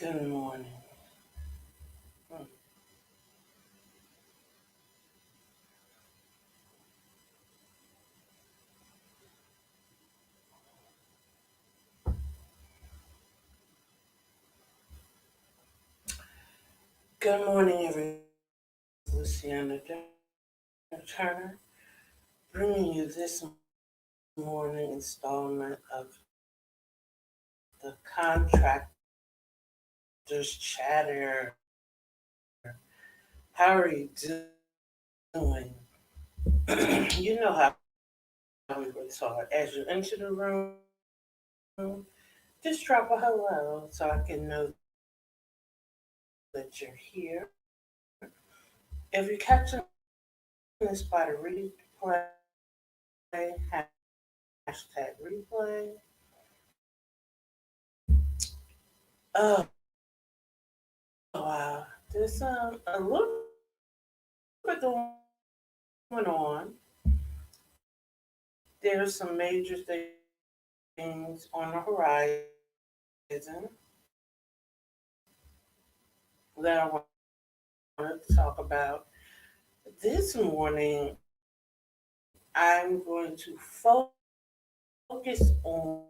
Good morning. Hmm. Good morning, everyone. Luciana Turner, bringing you this morning installment of the Contractor's Chatter. How are you doing? You know how we work hard. As you enter the room, just drop a hello so I can know that you're here. If you're catching this by the replay, hashtag replay. Oh, wow. There's a little bit going on. There's some major things on the horizon that I want to talk about. This morning, I'm going to focus on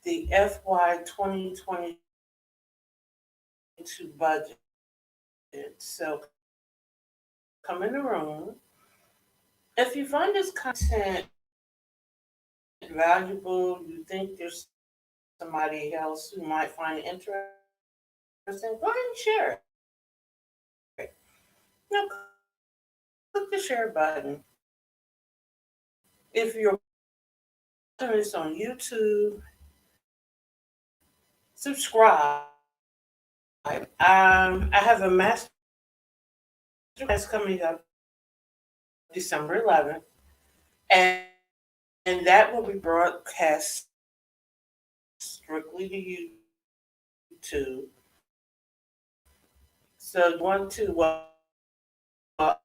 the FY 2022 budget. So, come in the room. If you find this content valuable, you think there's somebody else who might find it interesting, go ahead and share it. Now, click the share button. If you're watching this on YouTube, subscribe. I have a master class coming up December 11th, and that will be broadcast strictly to YouTube. So, one, two, well, I'm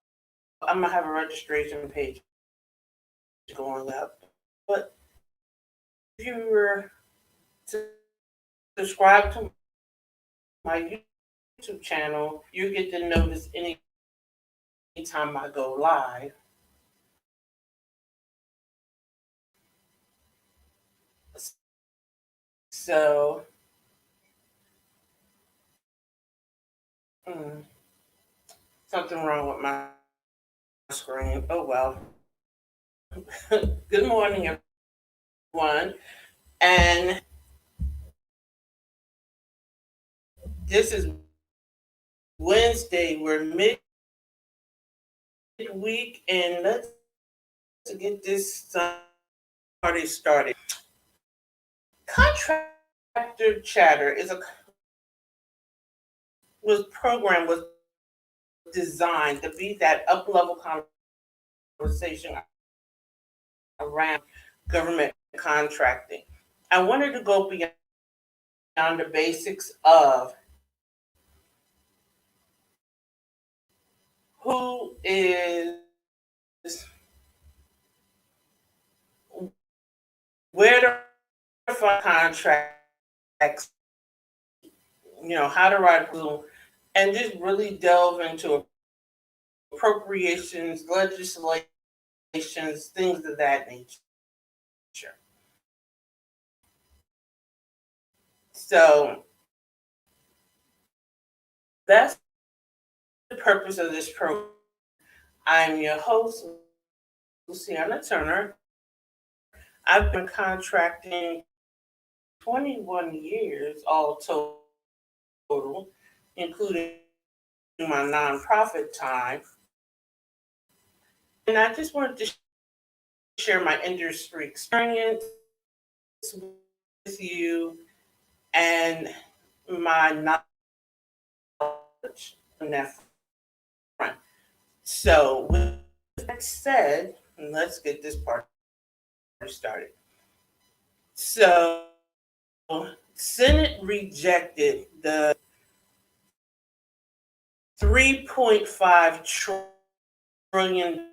gonna have a registration page going up. But if you were to subscribe to my YouTube channel, you get to notice anytime I go live. So, mm, something wrong with my screen. Oh well. Good morning, everyone. And this is Wednesday. We're midweek, and let's get this party started. Contractor Chatter was designed to be that up level conversation around government contracting. I wanted to go beyond the basics of who is, where to find contracts, how to write a proposal, and just really delve into appropriations, legislations, things of that nature. So that's the purpose of this program. I'm your host, Luciana Turner. I've been contracting 21 years all total, including my nonprofit time. And I just wanted to share my industry experience with you and my knowledge on that front. So, with that said, let's get this part started. So, Senate rejected the $3.5 trillion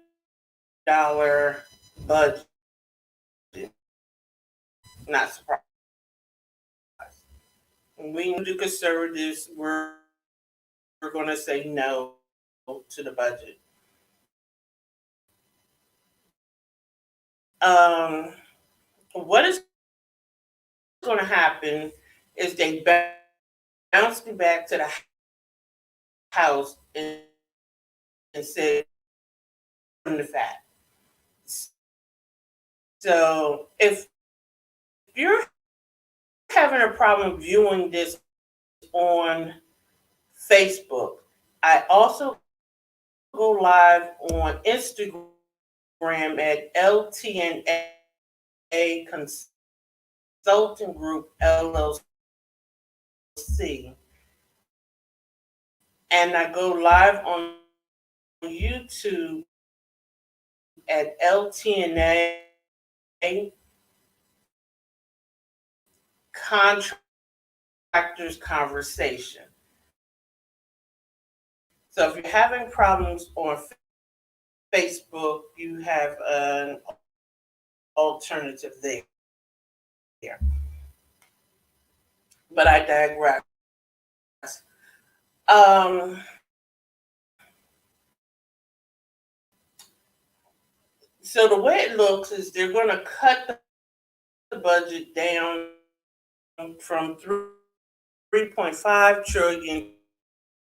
budget. Not We the conservatives we're going to say no to the budget. Um, what is going to happen is they bounce me back to the house and say the fat. So if you're having a problem viewing this on Facebook, I also go live on Instagram at LT&A Consulting Group LLC, and I go live on YouTube at LT&A Contractors Conversation. So if you're having problems on Facebook, you have an alternative there. But I digress. Um, so the way it looks is they're going to cut the budget down from 3.5 trillion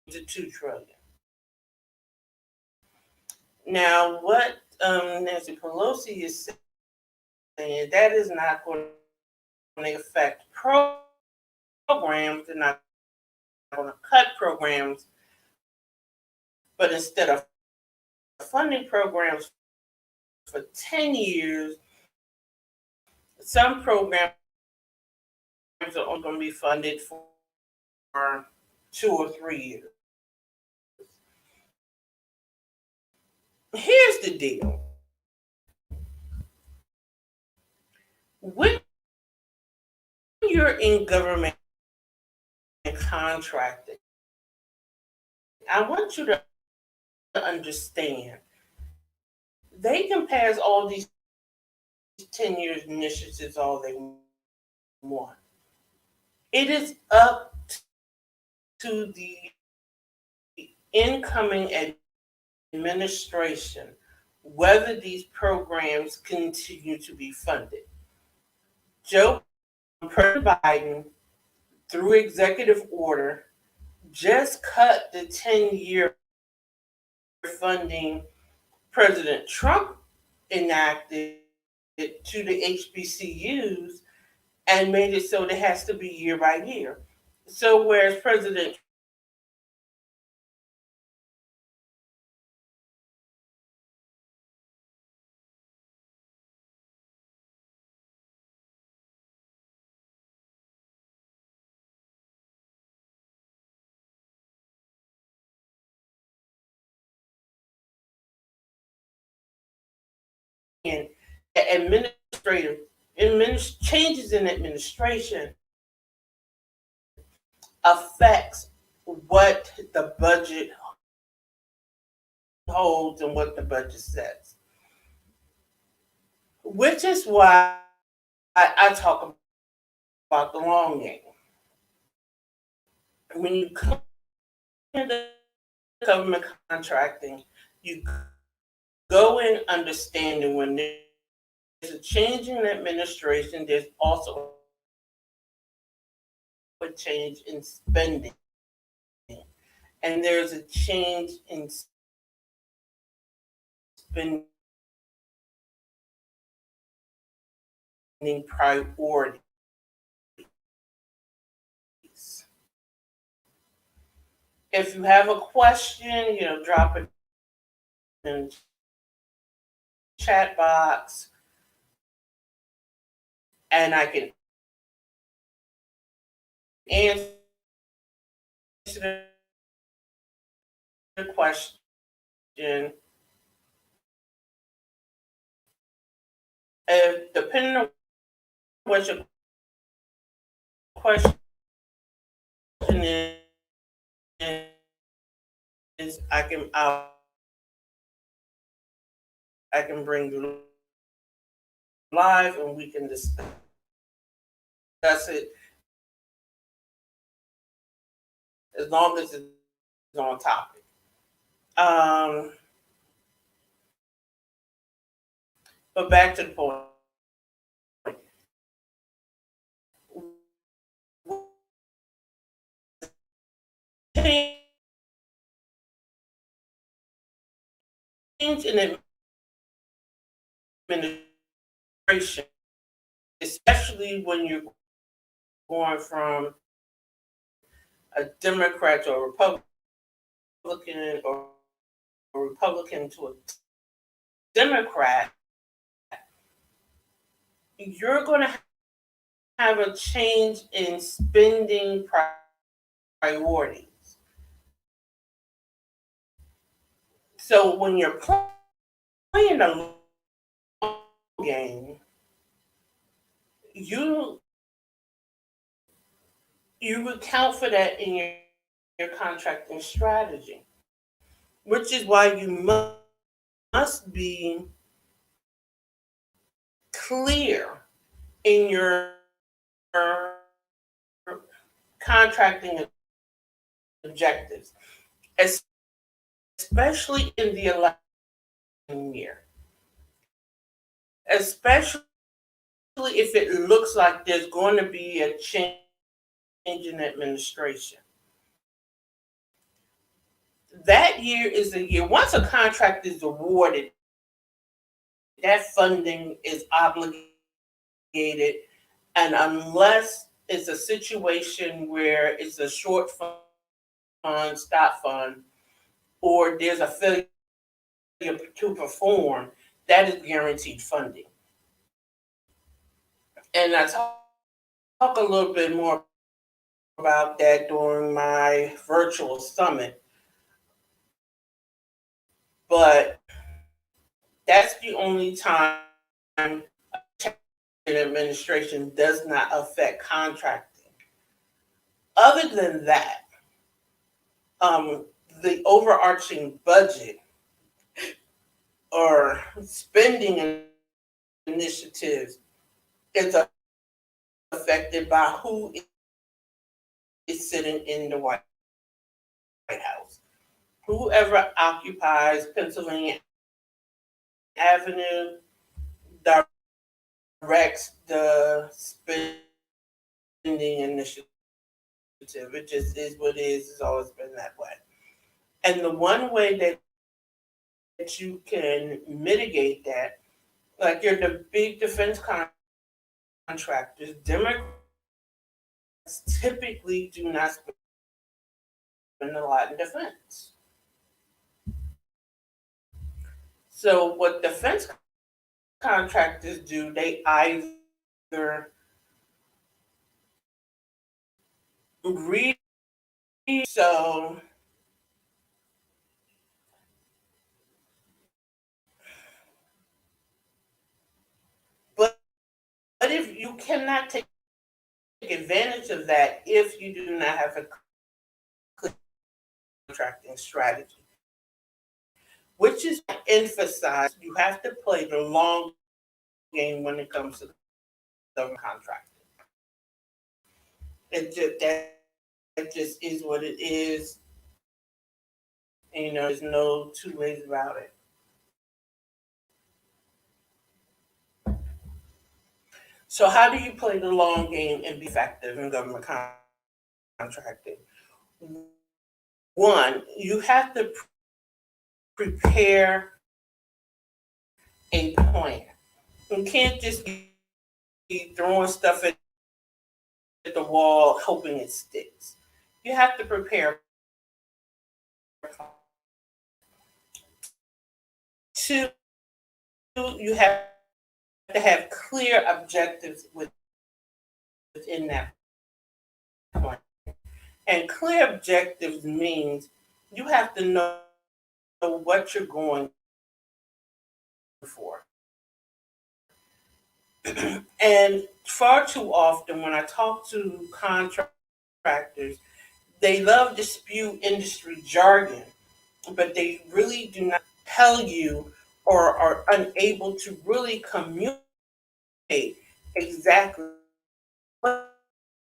to 2 trillion. Now, what Nancy Pelosi is saying, that is not going to affect programs. They're not going to cut programs, but instead of funding programs for 10 years, some programs are only going to be funded for 2 or 3 years. Here's the deal. When you're in government contracting, I want you to understand they can pass all these 10 years initiatives all they want. It is up to the incoming administration whether these programs continue to be funded. Joe President Biden, through executive order, just cut the 10-year funding President Trump enacted to the HBCUs and made it so it has to be year by year. So whereas President and changes in administration affects what the budget holds and what the budget says, which is why I talk about the long game. When you come into government contracting, you go in understanding when there's a change in administration, there's also a change in spending, and there's a change in spending priorities. If you have a question, drop it in the chat box, and I can answer the question. Depending on what your question is, I can bring you live and we can discuss it as long as it's on topic. Um, but back to the point. Change in administration, especially when you're going from a Democrat to a or a Republican to a Democrat, you're going to have a change in spending priorities. So when you're playing a long game, you you account for that in your contracting strategy, which is why you must be clear in your contracting objectives, especially in the election year, especially if it looks like there's going to be a change in administration. That year is the year, once a contract is awarded, that funding is obligated. And unless it's a situation where it's a short fund, stop fund, or there's a failure to perform, that is guaranteed funding. And I talk a little bit more about that during my virtual summit, but that's the only time administration does not affect contracting. Other than that, um, the overarching budget or spending initiatives is affected by who is sitting in the White House. Whoever occupies Pennsylvania Avenue directs the spending initiative. It just is what it is. It's always been that way. And the one way that you can mitigate that, like you're the big defense contractors, Democrats typically do not spend a lot in defense. So what defense contractors do, they either read so but if you cannot take advantage of that if you do not have a contracting strategy, which is emphasized, you have to play the long game when it comes to government contracting. It just is what it is. And, there's no two ways about it. So how do you play the long game and be effective in government contracting? One, you have to prepare a plan. You can't just be throwing stuff at the wall hoping it sticks. You have to prepare. Two, you have to have clear objectives within that plan. And clear objectives means you have to know what you're going for. And far too often, when I talk to contractors, they love to spew industry jargon, but they really do not tell you or are unable to really communicate exactly what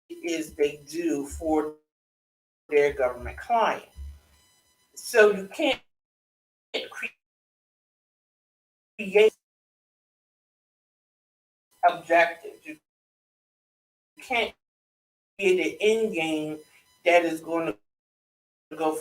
it is they do for their government client. So you can't create objectives. You can't create an end game that is going to go